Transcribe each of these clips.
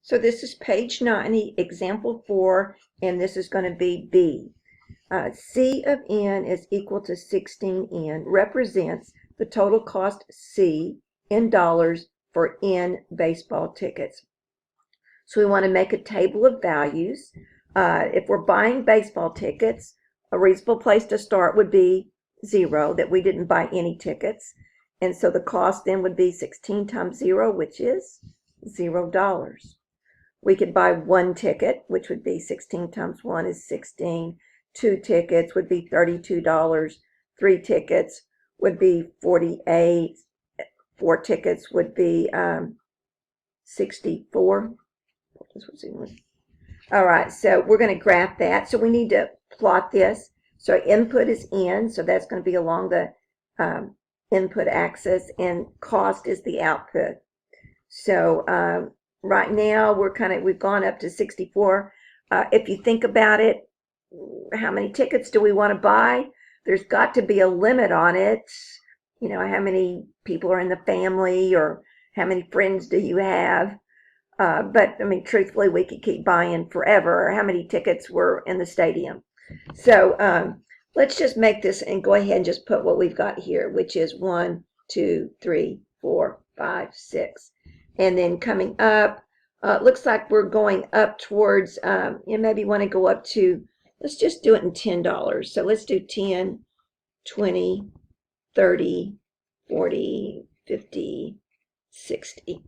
So this is page 90, example 4, and this is going to be B. C of N is equal to 16N represents the total cost C in dollars for N baseball tickets. So we want to make a table of values. If we're buying baseball tickets, a reasonable place to start would be 0, that we didn't buy any tickets. And so the cost then would be 16 times 0, which is $0. We could buy one ticket, which would be 16 times 1 is 16. 2 tickets would be $32. 3 tickets would be 48. 4 tickets would be 64. All right, so we're going to graph that. So we need to plot this. So our input is in, so that's going to be along the input axis, and cost is the output. So right now we've gone up to 64. If you think about it, how many tickets do we want to buy? There's got to be a limit on it. You know, how many people are in the family, or how many friends do you have? But I mean, truthfully, we could keep buying forever. How many tickets were in the stadium? So let's just make this and go ahead and just put what we've got here, which is 1, 2, 3, 4, 5, 6. And then coming up, looks like we're going up towards, you maybe want to go up to, let's just do it in $10. So let's do 10, 20, 30, 40, 50, 60.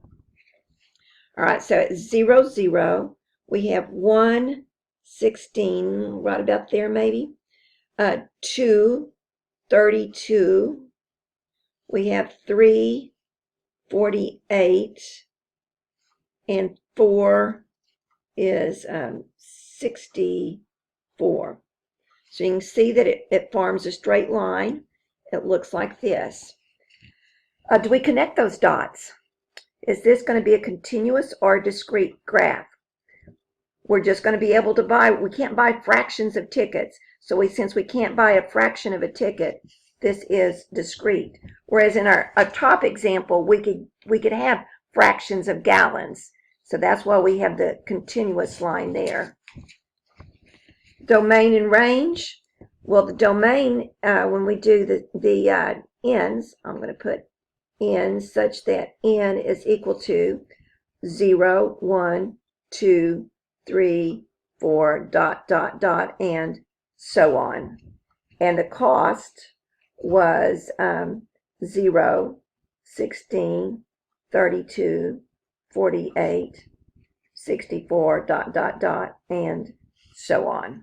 All right, so at 0, 0, we have 1, 16, right about there maybe. 2, 32. We have 3, 48. And 4 is 64. So you can see that it forms a straight line. It looks like this. Do we connect those dots? Is this going to be a continuous or a discrete graph? We're just going to be able to buy, we can't buy fractions of tickets. So since we can't buy a fraction of a ticket, this is discrete. Whereas in our top example, we could have fractions of gallons. So that's why we have the continuous line there. Domain and range. Well, the domain, when we do the n's, I'm going to put n such that n is equal to 0, 1, 2, 3, 4, dot, dot, dot, and so on. And the cost was 0, 16, 32, 48, 64, dot, dot, dot, and so on.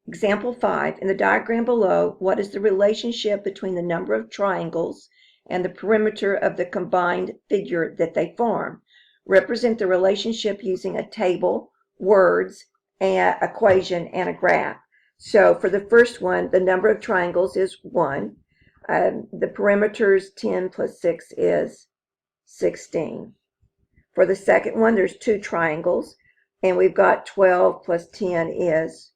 Example 5, in the diagram below, what is the relationship between the number of triangles and the perimeter of the combined figure that they form? Represent the relationship using a table, words, an equation, and a graph. So for the first one, the number of triangles is 1. The perimeters 10 plus 6 is 16. For the second one, there's 2 triangles, and we've got 12 plus 10 is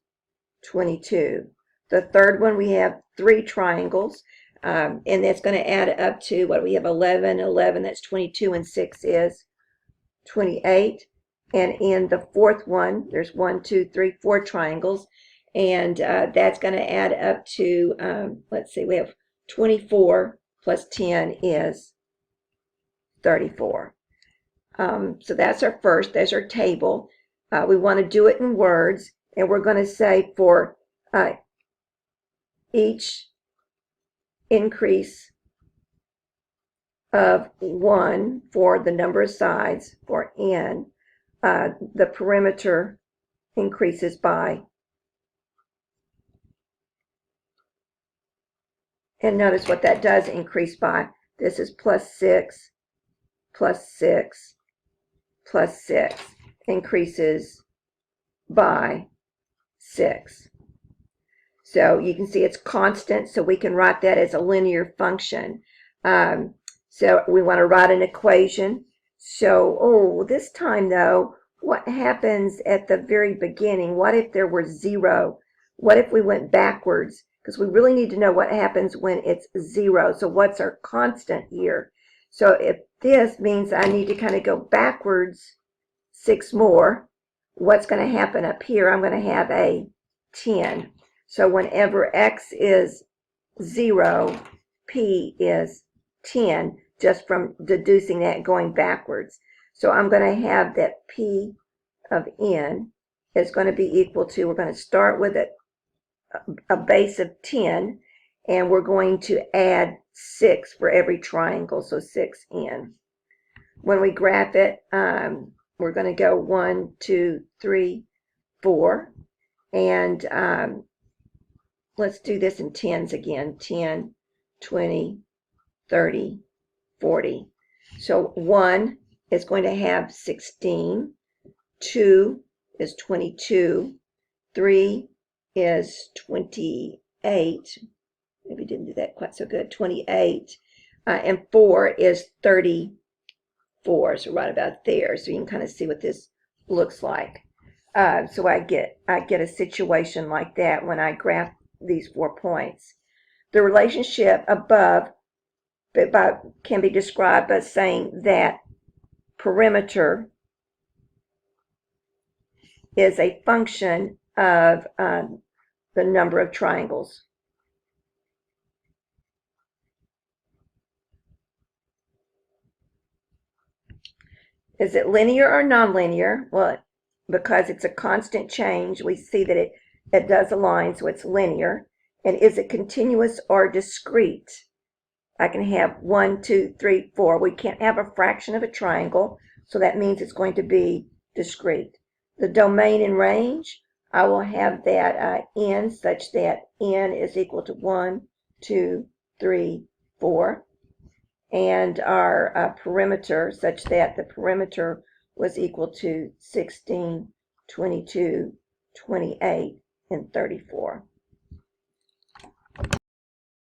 22. The third one, we have 3 triangles, and that's going to add up to what we have, 11, 11, that's 22, and 6 is 28. And in the fourth one, there's 1, 2, 3, 4 triangles, and that's going to add up to, let's see, we have 24 plus 10 is 34. So that's our first, there's our table. We want to do it in words, and we're going to say for each increase of 1 for the number of sides for n, the perimeter increases by, and notice what that does increase by. This is plus 6, plus 6, plus 6, increases by 6. So you can see it's constant, so we can write that as a linear function. So we want to write an equation. So, this time though, what happens at the very beginning? What if there were 0? What if we went backwards? Because we really need to know what happens when it's 0. So what's our constant here? So if this means I need to kind of go backwards 6 more, what's going to happen up here? I'm going to have a 10. So whenever x is 0, p is 10, just from deducing that going backwards. So I'm going to have that p of n is going to be equal to, we're going to start with a base of 10, and we're going to add 6 for every triangle, so 6n. When we graph it, we're going to go 1, 2, 3, 4, and let's do this in tens again, 10, 20, 30, 40. So 1 is going to have 16, 2 is 22, 3 is 28, maybe didn't do that quite so good, 28, and 4 is 34, so right about there. So you can kind of see what this looks like. So I get a situation like that when I graph these 4 points. The relationship above can be described by saying that perimeter is a function of the number of triangles. Is it linear or nonlinear? Well, because it's a constant change, we see that it does align, so it's linear. And is it continuous or discrete? I can have 1, 2, 3, 4. We can't have a fraction of a triangle, so that means it's going to be discrete. The domain and range, I will have that n such that n is equal to 1, 2, 3, 4. And our perimeter such that the perimeter was equal to 16, 22, 28, and 34.